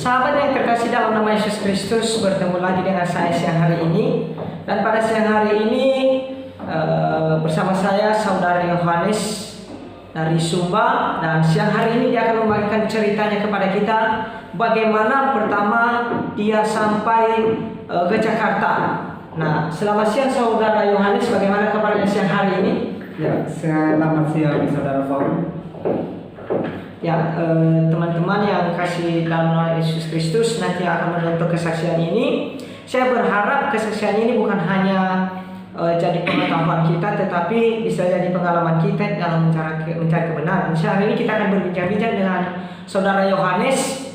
Sahabat yang terkasih dalam nama Yesus Kristus, bertemu lagi dengan saya siang hari ini. Dan pada siang hari ini bersama saya Saudara Yohanes dari Sumba. Dan siang hari ini dia akan membagikan ceritanya kepada kita, bagaimana pertama dia sampai ke Jakarta. Nah, selamat siang Saudara Yohanes, bagaimana kabarnya siang hari ini? Ya, selamat siang Saudara Paul. Ya, teman-teman yang kasih dalam nama Yesus Kristus nanti akan menonton kesaksian ini. Saya berharap kesaksian ini bukan hanya jadi pengetahuan kita, tetapi bisa jadi pengalaman kita dalam mencari kebenaran. Hari ini kita akan berbincang-bincang dengan Saudara Yohanes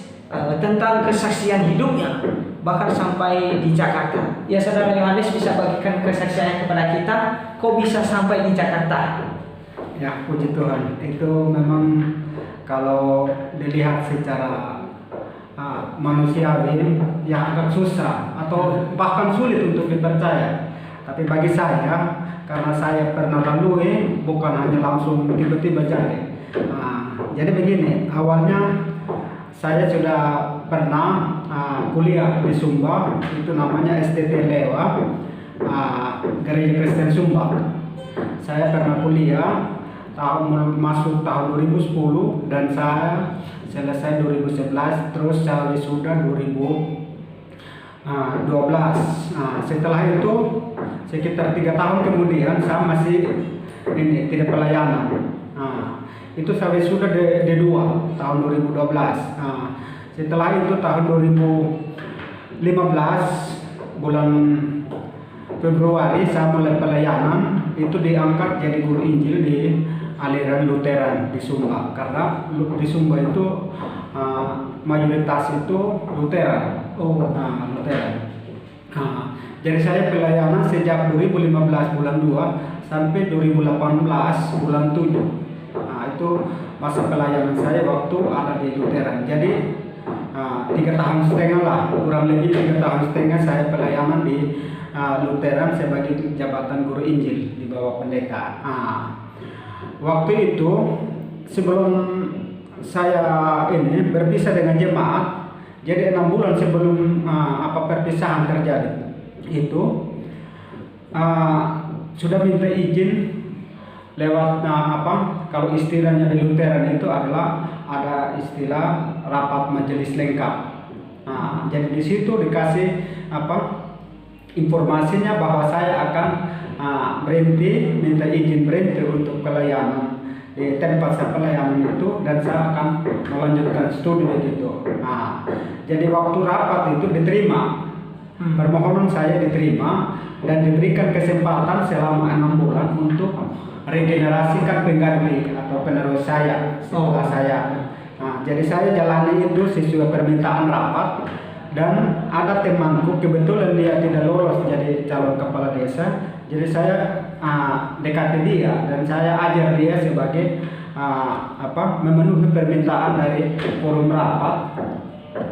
tentang kesaksian hidupnya, bahkan sampai di Jakarta. Ya, Saudara Yohanes bisa bagikan kesaksiannya kepada kita. Kok bisa sampai di Jakarta? Ya, puji Tuhan. Itu memang kalau dilihat secara manusiawi ya agak susah atau bahkan sulit untuk dipercaya. Tapi bagi saya, karena saya pernah lalui, bukan hanya langsung tiba-tiba jadi. Jadi begini, awalnya saya sudah pernah kuliah di Sumba, itu namanya STT Lewa, Gereja Kristen Sumba. Saya pernah kuliah masuk tahun 2010 dan saya selesai 2011, terus saya wisuda 2012. Setelah itu sekitar 3 tahun kemudian saya masih tidak pelayanan. Itu saya wisuda D2 tahun 2012. Setelah itu tahun 2015 bulan Februari saya mulai pelayanan, itu diangkat jadi guru Injil di aliran Lutheran di Sumba, karena di Sumba itu mayoritas itu Lutheran. Lutheran. Jadi saya pelayanan sejak 2015 bulan 2 sampai 2018 bulan 7. Itu masa pelayanan saya waktu ada di Lutheran. Jadi 3,5 tahun lah, kurang lebih 3,5 tahun saya pelayanan di Lutheran sebagai jabatan guru Injil di bawah pendeta. Waktu itu sebelum saya ini berpisah dengan jemaat, jadi 6 bulan sebelum perpisahan terjadi itu sudah minta izin lewat kalau istilahnya di Lutheran itu adalah ada istilah rapat majelis lengkap. Jadi di situ dikasih informasinya bahwa saya akan minta izin berhenti untuk pelayanan di tempat saya pelayanan itu, dan saya akan melanjutkan studi begitu. Jadi waktu rapat itu diterima, permohonan saya diterima dan diberikan kesempatan selama 6 bulan untuk regenerasikan pengganti atau penerus saya setelah saya. Jadi saya jalani itu sesuai permintaan rapat. Dan ada temanku kebetulan dia tidak lolos jadi calon kepala desa, jadi saya dekati dia dan saya ajar dia sebagai memenuhi permintaan dari forum rapat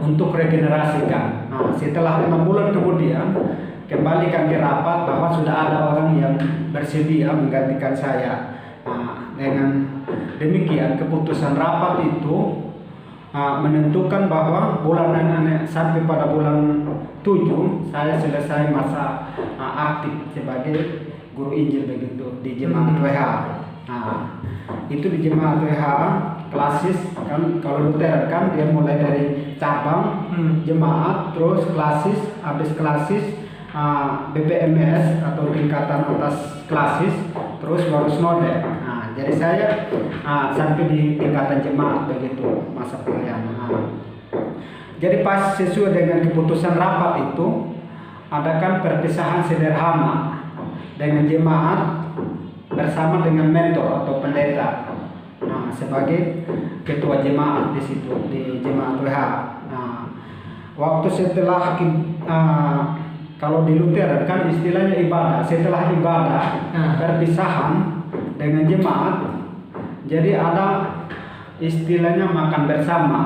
untuk regenerasikan. Setelah 6 bulan kemudian kembalikan ke rapat bahwa sudah ada orang yang bersedia menggantikan saya. Dengan demikian keputusan rapat itu menentukan bahwa sampai pada bulan 7 saya selesai masa aktif sebagai guru Injil begitu di jemaat WH. Itu di jemaat WH klasis kan, kalau Lutheran kan dia mulai dari cabang jemaat, terus klasis, habis klasis BPMS atau tingkatan atas klasis, terus baru sinode. Jadi saya sampai di tingkatan jemaat begitu masa pelayanan. Jadi pas sesuai dengan keputusan rapat itu adakan perpisahan sederhana dengan jemaat bersama dengan mentor atau pendeta sebagai ketua jemaat di situ di jemaat WH. Waktu setelah kalau di Lutheran kan istilahnya ibadah, setelah ibadah perpisahan dengan jemaat, jadi ada istilahnya makan bersama.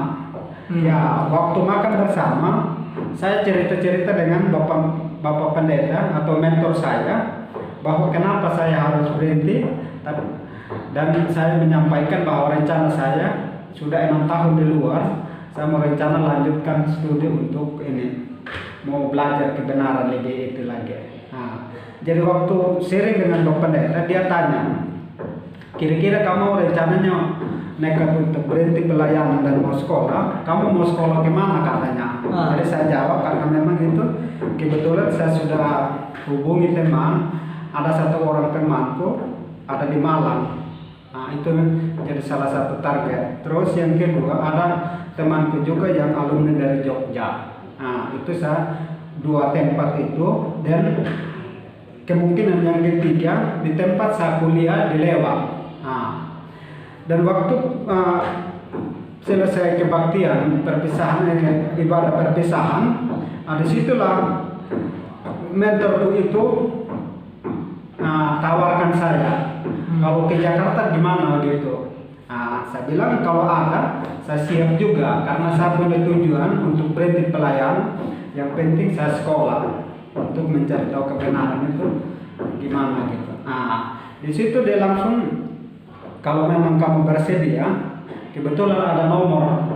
Ya, waktu makan bersama saya cerita-cerita dengan bapak pendeta atau mentor saya bahwa kenapa saya harus berhenti, dan saya menyampaikan bahwa rencana saya sudah 6 tahun di luar saya mau rencana lanjutkan studi untuk ini, mau belajar kebenaran lebih itu lagi. Nah, jadi waktu sharing dengan Bapak Pendeta, dia tanya, kira-kira kamu rencananya nekat untuk berhenti pelayanan dan mau sekolah, kamu mau sekolah kemana katanya. Jadi saya jawab karena memang itu kebetulan saya sudah hubungi teman, ada satu orang temanku ada di Malang. Nah, itu jadi salah satu target. Terus yang kedua ada temanku juga yang alumni dari Jogja. Nah, itu saya 2 tempat itu, dan kemungkinan yang ketiga di tempat saya kuliah di Lewang. Nah, dan waktu selesai kebaktian perpisahan, ibadah perpisahan, disitulah mentorku itu tawarkan saya, kalau ke Jakarta gimana gitu. Saya bilang kalau ada, saya siap juga karena saya punya tujuan untuk berhenti pelayan. Yang penting saya sekolah untuk mencari tahu kebenaran itu gimana gitu. Di situ dia langsung, kalau memang kamu bersedia, kebetulan ada nomor,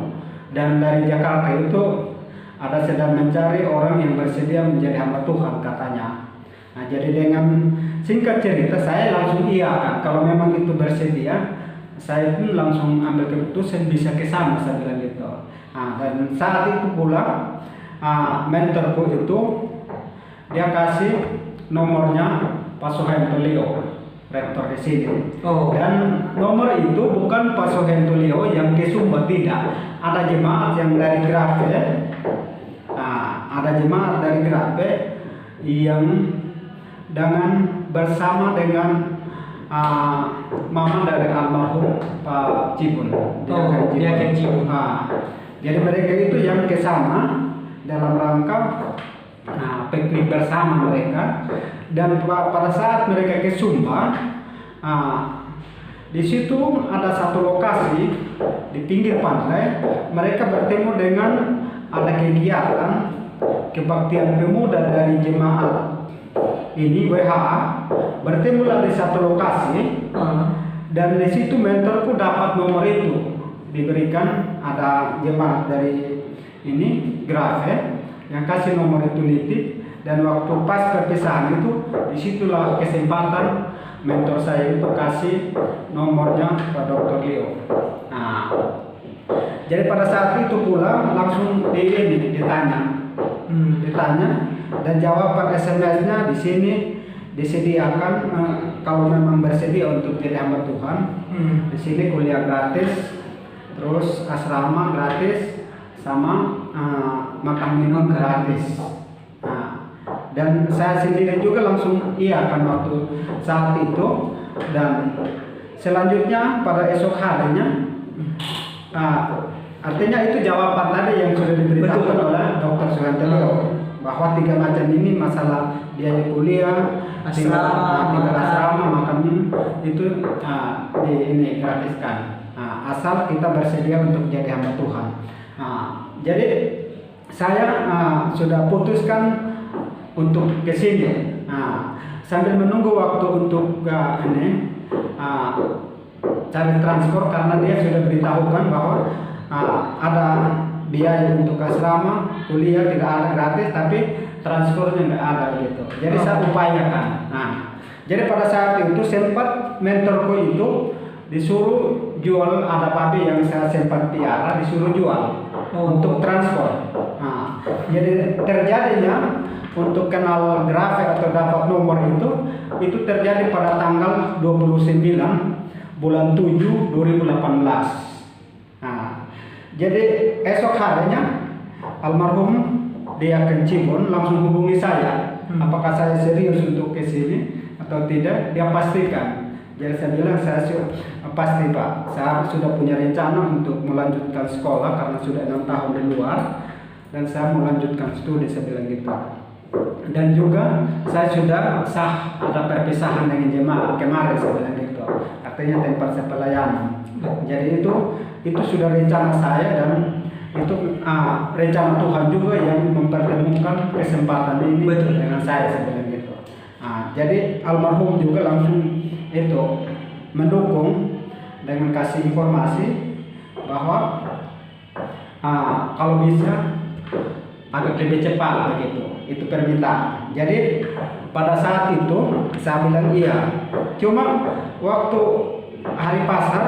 dan dari Jakarta itu ada sedang mencari orang yang bersedia menjadi hamba Tuhan katanya. Nah, jadi dengan singkat cerita saya langsung iya kan, kalau memang itu bersedia, saya pun langsung ambil keputusan bisa ke sana, saya bilang gitu. Dan saat itu pula mentorku itu dia kasih nomornya Pak Suhento Leo, rektor di sini. Dan nomor itu bukan Pak Suhento Leo yang ke Sumba, tidak. Ada jemaat yang dari Grafe, ada jemaat dari Grafe yang dengan bersama dengan mama dari almarhum Pak Cibun. Dia ke Cibun. Jadi mereka itu yang ke sana dalam rangka piknik bersama mereka. Dan pada saat mereka ke Sumba, di situ ada satu lokasi di pinggir pantai, mereka bertemu dengan ada kegiatan kebaktian pemuda dari jemaat ini WHA, bertemulah di satu lokasi. Dan di situ mentorku dapat nomor itu, diberikan ada jemaat dari ini Grafe yang kasih nomor itu nitip. Dan waktu pas perpisahan itu, disitulah kesempatan mentor saya itu kasih nomornya Pak Dr. Leo. Jadi pada saat itu pula langsung ditanya, dan jawaban SMS-nya di sini disediakan, kalau memang bersedia untuk jadi hamba Tuhan. Di sini kuliah gratis, terus asrama gratis, sama makan minum gratis. Dan saya sendiri juga langsung iya kan waktu saat itu. Dan selanjutnya pada esok harinya, artinya itu jawaban tadi yang sudah diberitakan oleh Dr. Suhento Leo, bahwa 3 macam ini masalah biaya kuliah, tinggal asrama, makan itu ini gratiskan. Asal kita bersedia untuk jadi hamba Tuhan. Jadi saya sudah putuskan untuk ke sini. Sambil menunggu waktu untuk cari transport, karena dia sudah beritahukan bahwa ada biaya untuk asrama, kuliah tidak ada gratis, tapi transportnya nggak ada gitu. Jadi saya upayakan. Jadi pada saat itu sempat mentorku itu disuruh jual, ada babi yang saya sempat piara, disuruh jual untuk transport. Jadi terjadinya untuk kenal Grafe atau dapat nomor itu terjadi pada tanggal 29 bulan 7 2018. Jadi esok harinya almarhum dia ke Cibun langsung hubungi saya, apakah saya serius untuk ke sini atau tidak. Dia pastikan. Jadi saya bilang saya pasti Pak, saya sudah punya rencana untuk melanjutkan sekolah karena sudah 6 tahun di luar, dan saya melanjutkan studi, saya bilang gitu. Dan juga saya sudah sah ada perpisahan dengan jemaat kemarin, saya bilang gitu. Artinya tempat saya pelayanan. Jadi itu sudah rencana saya, dan itu rencana Tuhan juga yang mempertemukan kesempatan ini dengan saya bilang gitu. Jadi almarhum juga langsung itu mendukung dengan kasih informasi bahwa kalau bisa agak lebih cepat begitu. Itu permintaan. Jadi pada saat itu saya bilang iya. Cuma waktu hari pasar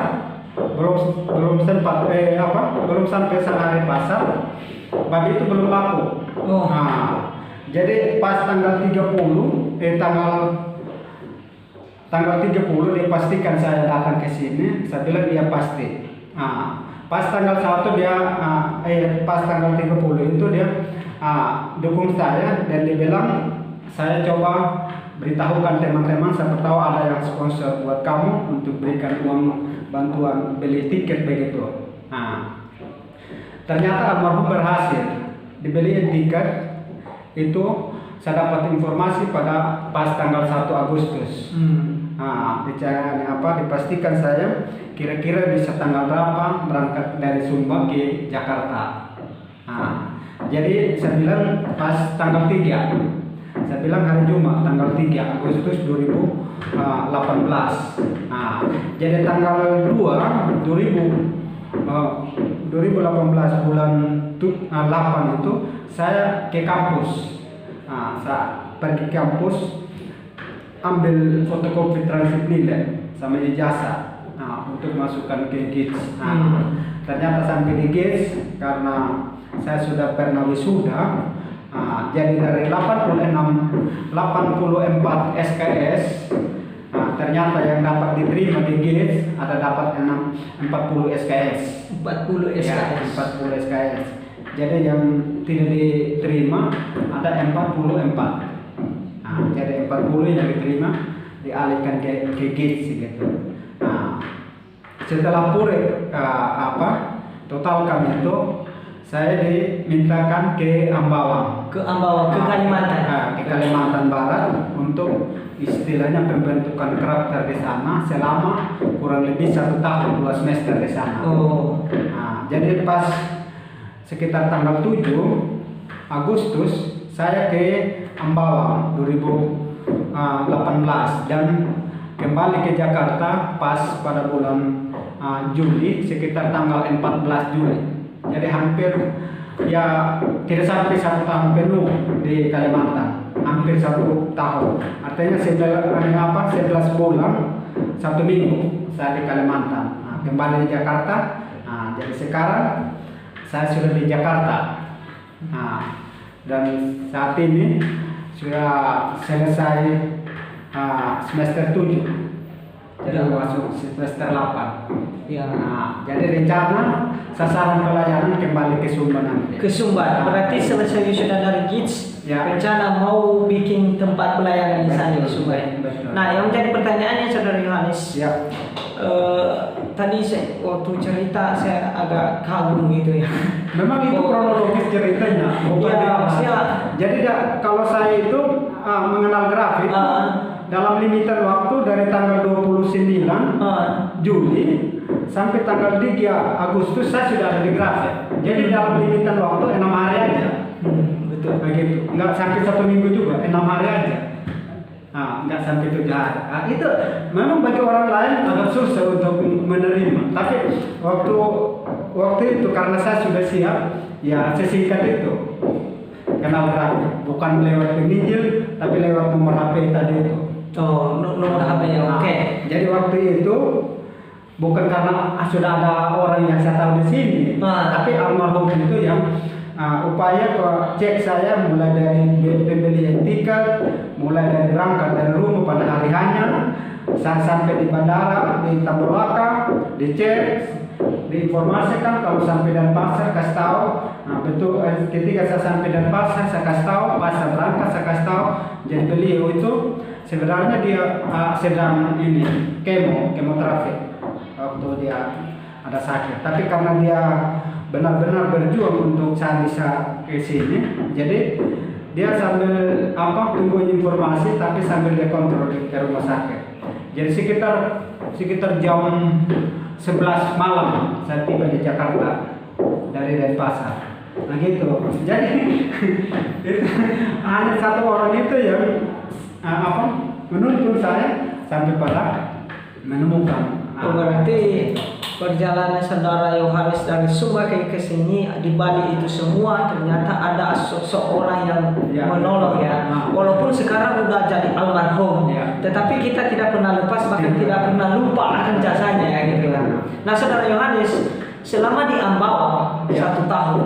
belum sempat belum sampai hari pasar, babi itu belum laku. Oh. Jadi pas tanggal 30 tanggal 30 dipastikan saya datang ke sini, saya bilang iya pasti. Pas tanggal 1 dia pas tanggal 30 itu dia dukung saya dan dia bilang saya coba beritahukan teman-teman, siapa tahu ada yang sponsor buat kamu untuk berikan uang bantuan beli tiket begitu. Ternyata almarhum berhasil dibeliin tiket itu. Saya dapat informasi pada pas tanggal 1 Agustus. Dipastikan saya kira-kira bisa tanggal berapa berangkat dari Sumba ke Jakarta. Jadi saya bilang pas tanggal 3. Saya bilang hari Jumat tanggal 3 Agustus 2018. Jadi tanggal 2 2018 bulan 8 itu saya ke kampus. Saya pergi ke kampus ambil fotokopi transit nilai sama ijazah untuk masukkan ke GITS. Ternyata sampai di GITS karena saya sudah pernah wisuda, jadi dari 84 SKS, ternyata yang dapat diterima di GITS ada dapat 40 SKS. 40 SKS. Ya, 40 SKS. Jadi yang tidak diterima ada 44. Jadi 40 yang diterima dialihkan ke GITS gitu. Setelah pure totalkan itu saya dimintakan ke Ambawang. Ke Kalimantan. Ke Kalimantan Barat untuk istilahnya pembentukan karakter di sana selama kurang lebih 1 tahun 2 semester di sana. Jadi pas sekitar tanggal 7 Agustus saya ke Ambawang 2018 dan kembali ke Jakarta pas pada bulan Juli sekitar tanggal 14 Juli. Jadi hampir ya tidak sampai 1 tahun penuh di Kalimantan, hampir 1 tahun. Artinya 11 bulan 1 minggu saya di Kalimantan. Kembali di Jakarta. Jadi sekarang saya sudah di Jakarta. Dan saat ini sudah selesai semester 7. Jadi masuk semester 8. Ya. Jadi rencana sasaran pelayanan kembali ke Sumba nanti. Ke Sumba. Berarti selesai wisuda dari GITS, rencana mau bikin tempat pelayanan di sana di Sumba. Betul. Nah, yang menjadi pertanyaannya Saudara Yohanes. Ya. Tadi waktu cerita saya agak kagum gitu ya. Memang itu kronologis ceritanya. Jadi kalau saya itu mengenal grafik dalam limitan waktu dari tanggal 29 Juli sampai tanggal 3 Agustus saya sudah ada di grafik. Jadi dalam limitan waktu 6 hari aja. Betul. Begitu. Nggak sampai 1 minggu juga, 6 hari aja. Nggak sampai 7 hari. Itu memang bagi orang lain agak susah untuk menerima. Tapi waktu itu karena saya sudah siap, ya sesingkat itu. Kenal grafik, bukan lewat penginjil, tapi lewat nomor HP tadi itu. Nomor HP-nya oke. Jadi waktu itu bukan karena sudah ada orang yang saya tahu di sini, tapi almarhum itu yang upaya cek saya mulai dari pembelian tiket, mulai dari berangkat dari rumah pada hari hanya, saya sampai di bandara di Tambolaka, dicek, diinformasikan kalau sampai dan pasar kasih tahu. Betul, ketika saya sampai dan pasar saya kasih tahu, pasar berangkat saya kasih tahu. Jadi beliau itu sebenarnya dia sedang kemoterapi waktu dia ada sakit. Tapi karena dia benar-benar berjuang untuk saya bisa ke sini, jadi dia sambil tunggu informasi tapi sambil dia kontrol ke rumah sakit. Jadi sekitar jam 11 malam saya tiba di Jakarta dari Denpasar. Nah gitu. Jadi hanya satu orang itu yang menuntun saya sampai pada menemukan. Berarti perjalanan saudara Yohanes dari Sumba ke sini, di balik itu semua ternyata ada seseorang yang menolong ya. Walaupun sekarang udah jadi almarhum, tetapi kita tidak pernah lepas, bahkan tidak pernah lupa akan jasanya ya gitu kan. Nah saudara Yohanes selama di Ambawang 1 tahun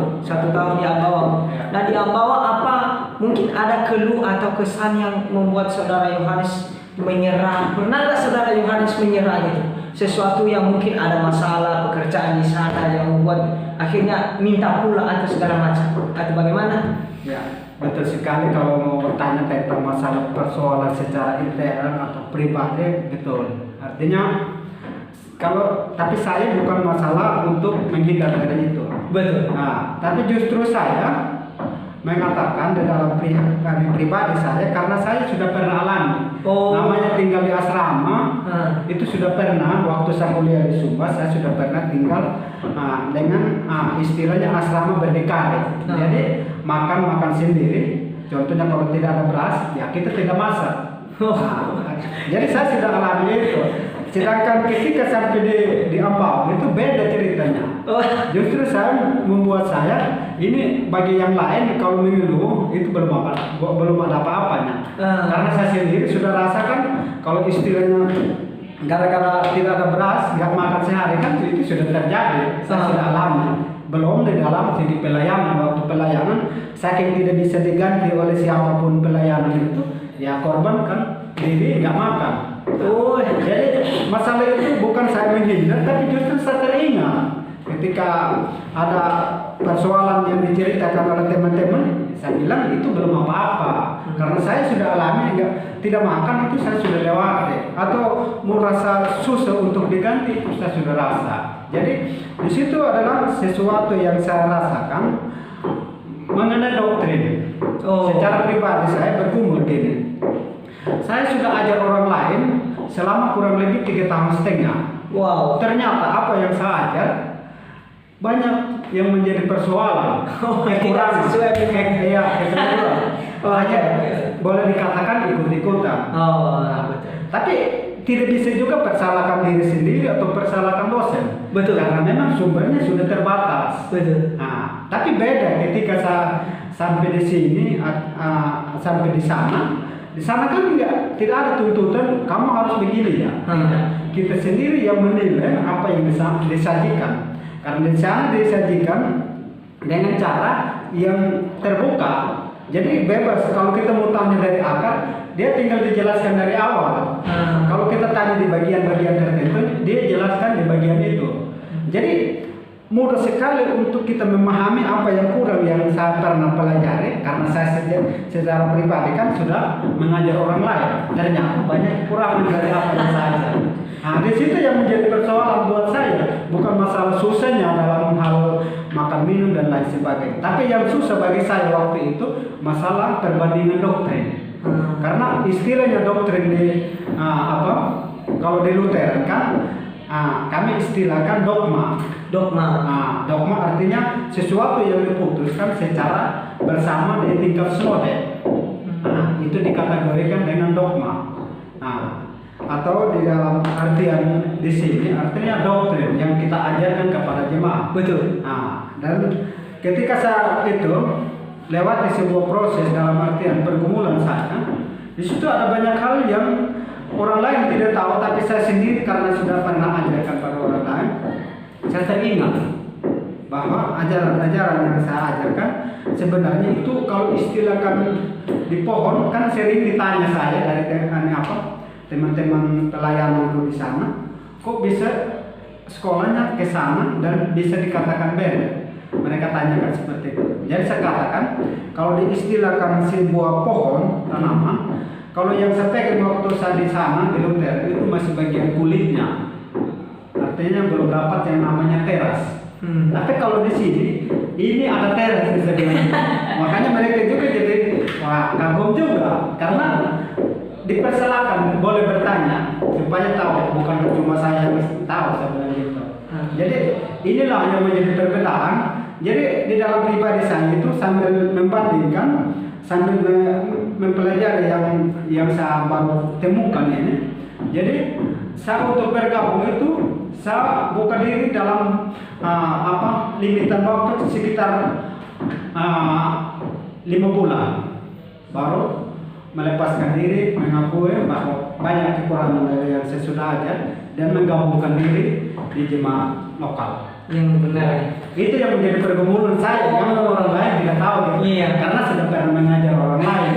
di Ambawang. Nah di Ambawang apa mungkin ada keluh atau kesan yang membuat saudara Yohanes menyerah? Pernah nggak saudara Yohanes menyerah gitu? Sesuatu yang mungkin ada masalah pekerjaan di sana yang membuat akhirnya minta pulang atau segala macam, atau bagaimana? Ya, betul sekali. Kalau mau tanya tentang masalah persoalan secara intern atau pribadi, betul. Artinya tapi saya bukan masalah untuk menghindar dari itu. Betul. Nah, tapi justru saya mengatakan di dalam pribadi saya, karena saya sudah pernah alami. Namanya tinggal di asrama, itu sudah pernah. Waktu saya kuliah di Sumba, saya sudah pernah tinggal dengan istilahnya asrama berdikari. Jadi makan sendiri. Contohnya kalau tidak ada beras, ya kita tidak masak. Jadi saya sudah alami itu. Sedangkan ketika sampai di Ambawang itu beda ceritanya. Justru membuat saya ini bagi yang lain kalau mengeluh itu belum ada apa-apanya. Karena saya sendiri sudah rasakan kalau istilahnya gara-gara tidak ada beras, nggak makan sehari kan itu sudah terjadi. Saya sudah alami. Belum di dalam segi pelayanan, waktu pelayanan saking tidak bisa diganti oleh siapapun pelayanan itu, ya korban kan diri nggak makan. Jadi masalah itu bukan saya menghindar, tapi justru saya teringat ketika ada persoalan yang diceritakan oleh teman-teman, saya bilang itu belum apa-apa. Karena saya sudah alami, tidak makan itu saya sudah lewati. Atau merasa susah untuk diganti, itu saya sudah rasa. Jadi di situ adalah sesuatu yang saya rasakan mengenai doktrin. Secara pribadi saya bergumul gini. Saya sudah ajar orang lain selama kurang lebih 3,5 tahun. Wow. Ternyata apa yang saya ajar banyak yang menjadi persoalan. Kekurangan. Boleh dikatakan ikut-ikutan. Betul. Tapi tidak bisa juga persalahkan diri sendiri atau persalahkan dosen. Betul. Karena memang sumbernya sudah terbatas. Betul. Nah, tapi beda ketika saya sampai di sini, sampai di sana. Di sana kan tidak ada tuntutan kamu harus begini ya. Kita sendiri yang menilai apa yang disajikan. Karena di sana disajikan dengan cara yang terbuka. Jadi bebas, kalau kita mau tanya dari akar, dia tinggal dijelaskan dari awal. Kalau kita tanya di bagian-bagian tertentu, dia jelaskan di bagian itu. Jadi mudah sekali untuk kita memahami apa yang kurang yang saya pernah pelajari, karena saya secara pribadi kan sudah mengajar orang lain. Ternyata banyak kekurangan dari apa yang saya ajar. Nah, di situ yang menjadi persoalan buat saya, bukan masalah susahnya dalam hal makan minum dan lain sebagainya. Tapi yang susah bagi saya waktu itu masalah perbandingan doktrin. Karena istilahnya doktrin di kalau di Lutheran kan kami istilahkan dogma. Dogma artinya sesuatu yang diputuskan secara bersama di tingkat sinode. Itu dikategorikan dengan dogma. Atau di dalam artian di sini artinya doktrin yang kita ajarkan kepada jemaat. Betul. Dan ketika saya itu lewat di sebuah proses dalam artian pergumulan saya, di situ ada banyak hal yang orang lain tidak tahu, tapi saya sendiri karena sudah pernah ajarkan pada orang lain, saya teringat bahwa ajaran-ajaran yang saya ajarkan sebenarnya itu kalau istilahkan di pohon kan sering ditanya saya dari teman-teman pelayanan di sana, kok bisa sekolahnya ke sana dan bisa dikatakan beda. Mereka tanyakan seperti itu. Jadi saya katakan kalau diistilahkan sebuah pohon tanaman, kalau yang saya pegang waktu saya di sana di Luther itu masih bagian kulitnya, artinya belum dapat yang namanya teras. Tapi kalau di sini ini ada teras bisa bilang. Makanya mereka juga jadi kagum juga karena dipersilakan boleh bertanya supaya tahu, bukan cuma saya yang tahu sebenarnya gitu. Jadi inilah yang menjadi perbedaan. Jadi di dalam pribadi saya itu sambil membandingkan, sambil mempelajari yang saya baru temukan ini. Jadi saya untuk bergabung itu saya buka diri dalam limitan waktu sekitar 5 bulan, baru melepaskan diri, mengakui bahwa banyak kekurangan dari yang saya sudah ajar dan menggabungkan diri di jemaat lokal. Yang benar. Itu yang menjadi pergumulan saya, yang orang lain tidak tahu gitu. Iya. Karena sudah pernah mengajar orang lain.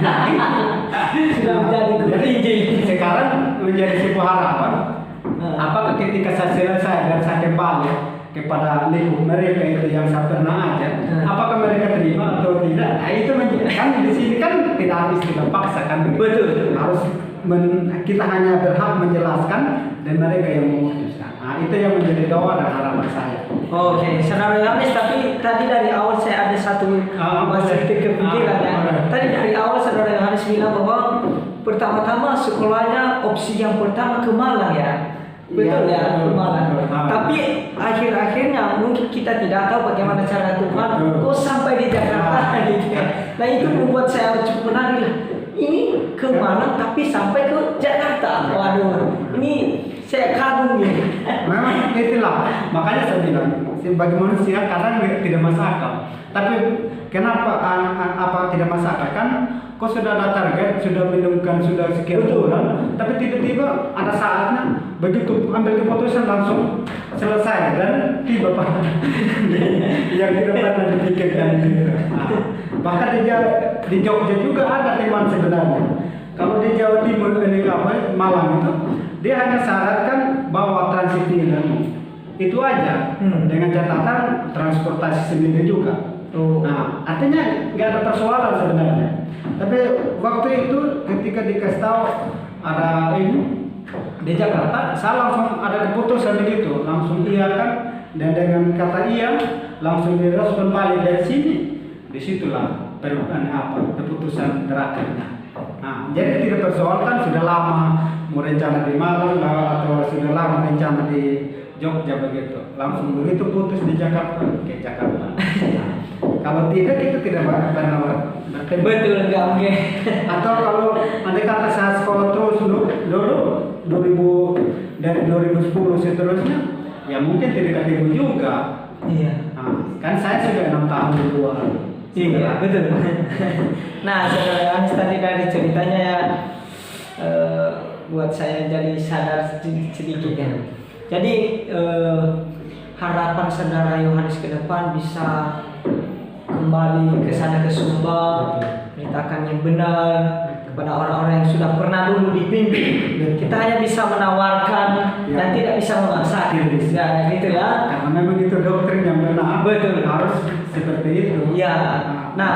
Sudah menjadi guru tinggi. Sekarang menjadi sebuah harapan. Apakah ketika saya selesai dan saya kembali kepada lingkup mereka itu yang saya pernah ajar, apakah mereka terima atau tidak? Nah, itu kan di sini kan tidak harus tidak paksa kan? Betul. Harus kita hanya berhak menjelaskan dan mereka yang memutuskan. Nah, itu yang menjadi doa dan harapan saya. Oke, Saudara Yohanes, tapi tadi dari awal saya ada satu sedikit kepikiran ya. Tadi dari awal Saudara Yohanes bilang bahwa pertama-tama sekolahnya opsi yang pertama ke Malang ya. Betul ya, ke Malang. Tapi akhir-akhirnya mungkin kita tidak tahu bagaimana cara Tuhan kok sampai di Jakarta gitu ya. Nah, itu membuat saya cukup menarik lah. Ini ke Malang tapi sampai ke Jakarta. Waduh, ini saya kagum gitu. Memang itulah, makanya saya bilang sebagai manusia kadang tidak masuk akal. Tapi kenapa tidak masuk akal? Kan kau sudah ada target, sudah minumkan sudah sekian bulan, tapi tiba-tiba ada saatnya begitu ambil keputusan langsung selesai dan tiba pada yang tidak pernah dipikirkan. Bahkan di Jogja juga ada teman sebenarnya. Kalau di Jawa Timur ini Malang itu dia hanya syaratkan bawa transit dan itu aja dengan catatan transportasi sendiri juga. Nah, artinya nggak ada persoalan sebenarnya. Tapi waktu itu ketika dikasih tahu ada ini di Jakarta, saya langsung ada keputusan begitu, langsung iya kan, dan dengan kata iya langsung direspon balik dari sini. Disitulah keputusan terakhirnya. Nah, jadi tidak persoalkan sudah lama mau rencana di Malang atau sudah lama rencana di Jogja begitu, langsung begitu putus di Jakarta ke Jakarta. Nah, kalau tidak kita tidak pernah bertemu. Betul enggak mungkin. Atau kalau ada kata saya sekolah terus dulu 2000 dari 2010 seterusnya, ya mungkin tidak ketemu juga. Iya. Nah, kan saya sudah 6 tahun di luar. Iya, betul. Nah, Saudara Yohanes tadi dari ceritanya ya buat saya jadi sadar sedikit ya. Jadi harapan Saudara Yohanes ke depan bisa kembali ke sana ke Sumba, menceritakan yang benar kepada orang-orang yang sudah pernah dulu dipimpin. Kita hanya bisa menawarkan dan tidak bisa memaksa. Ya, gitu ya. Karena memang itu doktrin yang benar. Betul. Harus seperti itu. Ya. Nah,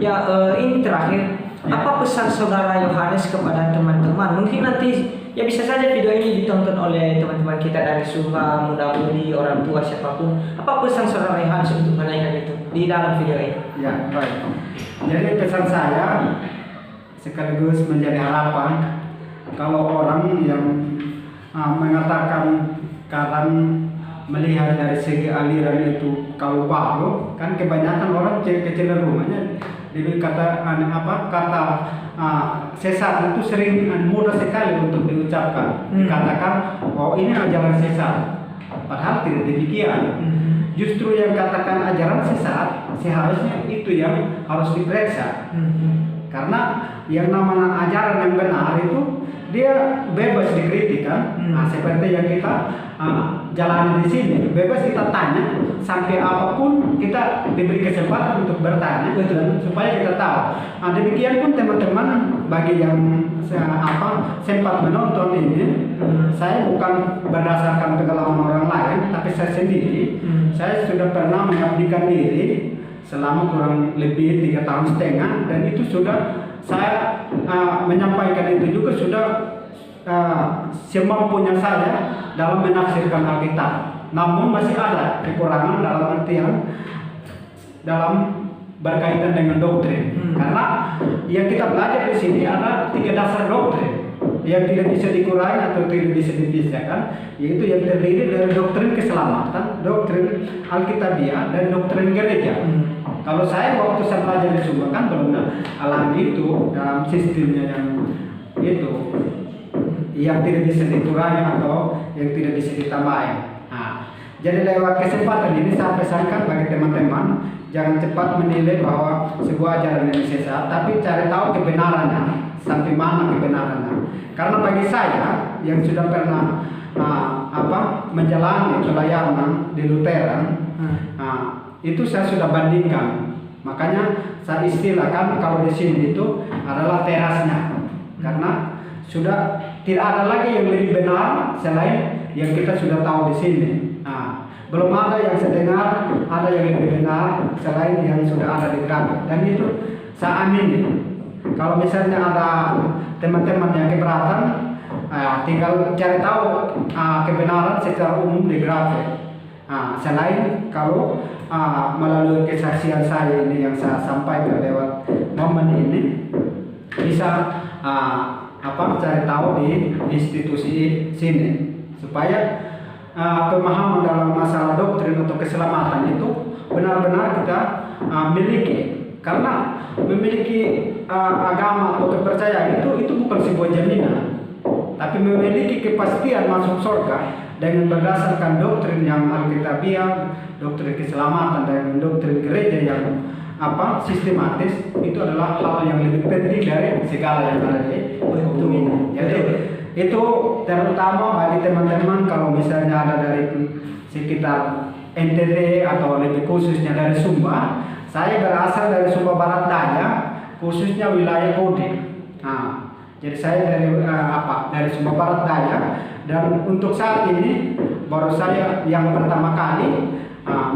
ya ini terakhir. Apa pesan Saudara Yohanes kepada teman-teman? Mungkin nanti ya bisa saja video ini ditonton oleh teman-teman kita dari Sumba, muda-mudi, orang tua siapapun. Apa pesan Saudara Yohanes untuk menaikkan itu di dalam video ini? Ya, baik. Jadi pesan saya sekaligus menjadi harapan kalau orang yang mengatakan kadang melihat dari segi aliran itu kalau baru kan kebanyakan orang kecenderungannya kata sesat itu sering mudah sekali untuk diucapkan. Dikatakan oh ini ajaran sesat, padahal tidak demikian. Justru yang katakan ajaran sesat seharusnya itu yang harus diperiksa. Karena yang namanya ajaran yang benar itu dia bebas dikritik kan. Nah, seperti yang kita jalani di sini, bebas kita tanya sampai apapun kita diberi kesempatan untuk bertanya. Betul. Supaya kita tahu. Nah, demikian pun teman-teman bagi yang sempat menonton ini, saya bukan berdasarkan pengalaman orang lain, tapi saya sendiri. Saya sudah pernah mengabdikan diri selama kurang lebih 3,5 tahun, dan itu sudah saya menyampaikan itu juga sudah semampunya saya dalam menafsirkan Alkitab. Namun masih ada kekurangan dalam artian dalam berkaitan dengan doktrin. Karena yang kita belajar di sini ada 3 dasar doktrin yang tidak bisa dikurangi atau tidak bisa dipisahkan, yaitu yang terdiri dari doktrin keselamatan, doktrin Alkitabiah, dan doktrin gereja. Kalau saya waktu saya belajar di Sumba kan belum alami itu dalam sistemnya yang itu yang tidak bisa dikurangi atau yang tidak bisa ditambahin. Jadi lewat kesempatan ini saya pesankan bagi teman-teman, jangan cepat menilai bahwa sebuah ajaran ini sesat, tapi cari tahu kebenarannya, sampai mana kebenarannya. Karena bagi saya yang sudah pernah menjalani pelayanan di Lutheran, itu saya sudah bandingkan. Makanya saya istilahkan kalau di sini itu adalah terasnya, karena sudah tidak ada lagi yang lebih benar selain yang kita sudah tahu di sini. Belum ada yang saya dengar ada yang lebih benar selain yang sudah ada di Grape. Dan itu saya amini. Kalau misalnya ada teman-teman yang keberatan, tinggal cari tahu kebenaran secara umum di Grape. Selain kalau melalui kesaksian saya ini yang saya sampaikan lewat momen ini, bisa cari tahu di institusi sini supaya pemahaman dalam masalah doktrin untuk keselamatan itu benar-benar kita miliki. Karena memiliki agama atau kepercayaan itu bukan sebuah jaminan, tapi memiliki kepastian masuk surga dengan berdasarkan doktrin yang alkitabiah, doktrin keselamatan dan doktrin gereja yang sistematis, itu adalah hal yang lebih penting dari segala yang ada di hukum ini. Jadi itu terutama bagi teman-teman kalau misalnya ada dari sekitar NTT atau lebih khususnya dari Sumba. Saya berasal dari Sumba Barat Daya, khususnya wilayah Kode. Jadi saya dari Sumba Barat Daya, dan untuk saat ini baru saya yang pertama kali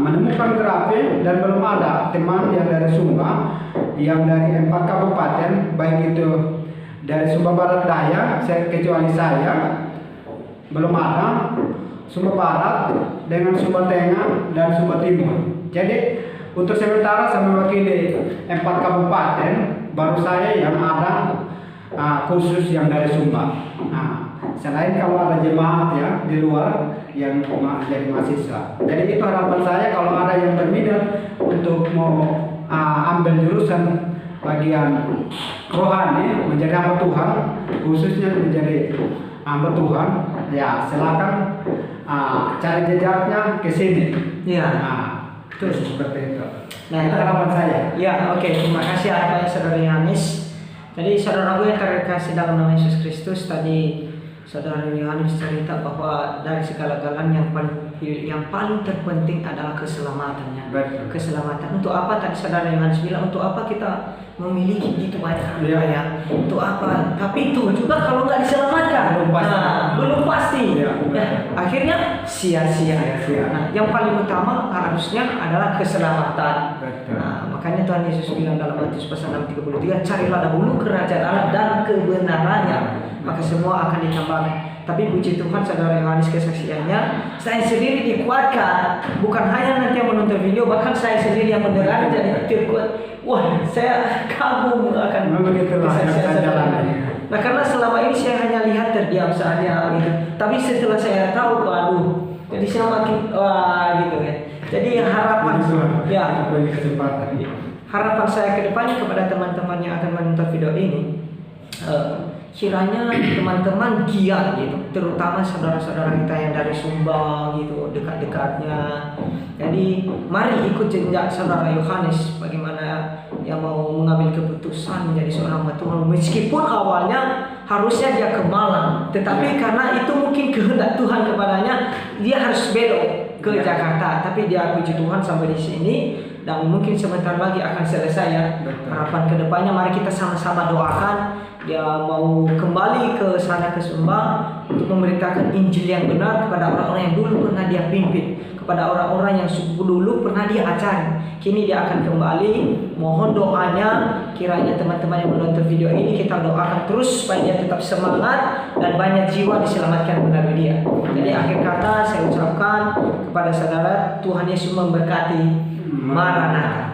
menemukan Grape, dan belum ada teman yang dari Sumba, yang dari 4 kabupaten, baik itu dari Sumba Barat Daya, kecuali saya, belum ada. Sumba Barat dengan Sumba Tengah dan Sumba Timur. Jadi untuk sementara saya mewakili 4 kabupaten, baru saya yang ada khusus yang dari Sumba. Selain kalau ada jemaat ya di luar yang jadi mahasiswa. Jadi itu harapan saya kalau ada yang berminat untuk mau ambil jurusan bagian rohani, menjadi hamba Tuhan, khususnya menjadi hamba Tuhan, ya silakan cari jejaknya ke sini. Ya. Terus seperti itu. Nah, itu harapan saya. Ya, oke. Terima kasih harapannya Saudara Yohanes. Jadi saudara gue yang terkasih dalam nama Yesus Kristus, tadi Saudara Yohanes cerita bahwa dari segala-galanya yang paling terpenting adalah keselamatannya. Betul. Keselamatan. Untuk apa tadi Saudara Yohanes bilang? Untuk apa kita memiliki begitu banyak harta ya? Untuk apa? Tapi itu juga kalau nggak diselamatkan, belum pasti. Ya, akhirnya sia-sia. Nah, yang paling utama harusnya adalah keselamatan. Makanya Tuhan Yesus bilang dalam Matius pasal 6:33, carilah dahulu kerajaan Allah dan kebenarannya, maka semua akan ditambahkan. Tapi puji Tuhan Saudara Yohanes kesaksiannya, saya sendiri dikuatkan, bukan hanya nanti yang menonton video, bahkan saya sendiri yang mendengar jadi terkuat. Wah, saya kagum akan kesaksian Saudara. Nah, karena selama ini saya hanya lihat terdiam saja gitu. Tapi setelah saya tahu, waduh, jadi saya makin gitu ya. Jadi harapan harapan saya ke depannya kepada teman-teman yang akan menonton video ini, kiranya teman-teman giat gitu, terutama saudara-saudara kita yang dari Sumba gitu, dekat-dekatnya. Jadi mari ikut jejak Saudara Yohanes, bagaimana yang mau mengambil keputusan menjadi seorang hamba Tuhan, meskipun awalnya harusnya dia ke Malang, tetapi karena itu mungkin kehendak Tuhan kepadanya, dia harus belok ke Jakarta. Tapi dia puji Tuhan sampai di sini, dan mungkin sebentar lagi akan selesai ya. Harapan kedepannya mari kita sama-sama doakan dia mau kembali ke sana ke Sumba untuk memberitakan Injil yang benar kepada orang-orang yang dulu pernah dia pimpin, kepada orang-orang yang dulu pernah dia ajari. Kini dia akan kembali. Mohon doanya, kiranya teman-teman yang menonton video ini kita doakan terus supaya dia tetap semangat dan banyak jiwa diselamatkan melalui dia. Jadi akhir kata saya ucapkan kepada saudara, Tuhan Yesus memberkati. Maranatha.